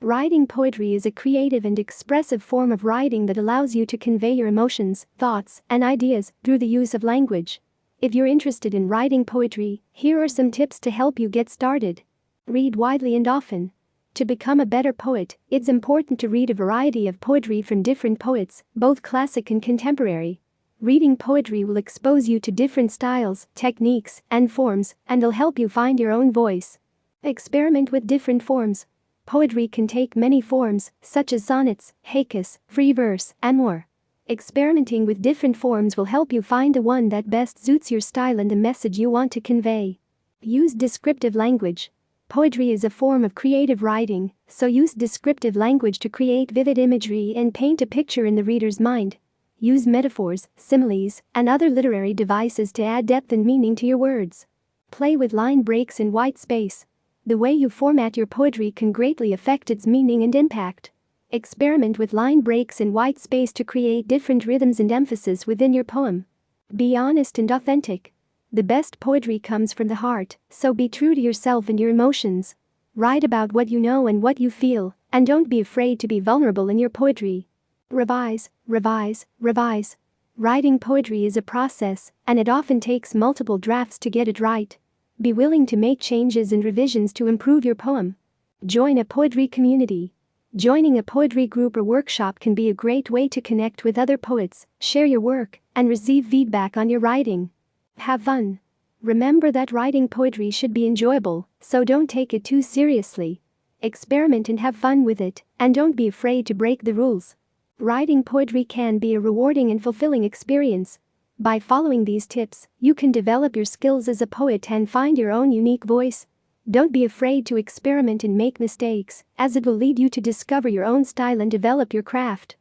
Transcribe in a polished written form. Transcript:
Writing poetry is a creative and expressive form of writing that allows you to convey your emotions, thoughts, and ideas through the use of language. If you're interested in writing poetry, here are some tips to help you get started. Read widely and often. To become a better poet, it's important to read a variety of poetry from different poets, both classic and contemporary. Reading poetry will expose you to different styles, techniques, and forms, and will help you find your own voice. Experiment with different forms. Poetry can take many forms, such as sonnets, haikus, free verse, and more. Experimenting with different forms will help you find the one that best suits your style and the message you want to convey. Use descriptive language. Poetry is a form of creative writing, so use descriptive language to create vivid imagery and paint a picture in the reader's mind. Use metaphors, similes, and other literary devices to add depth and meaning to your words. Play with line breaks and white space. The way you format your poetry can greatly affect its meaning and impact. Experiment with line breaks and white space to create different rhythms and emphasis within your poem. Be honest and authentic. The best poetry comes from the heart, so be true to yourself and your emotions. Write about what you know and what you feel, and don't be afraid to be vulnerable in your poetry. Revise, revise, revise. Writing poetry is a process, and it often takes multiple drafts to get it right. Be willing to make changes and revisions to improve your poem. Join a poetry community. Joining a poetry group or workshop can be a great way to connect with other poets, share your work, and receive feedback on your writing. Have fun. Remember that writing poetry should be enjoyable, so don't take it too seriously. Experiment and have fun with it, and don't be afraid to break the rules. Writing poetry can be a rewarding and fulfilling experience. By following these tips, you can develop your skills as a poet and find your own unique voice. Don't be afraid to experiment and make mistakes, as it will lead you to discover your own style and develop your craft.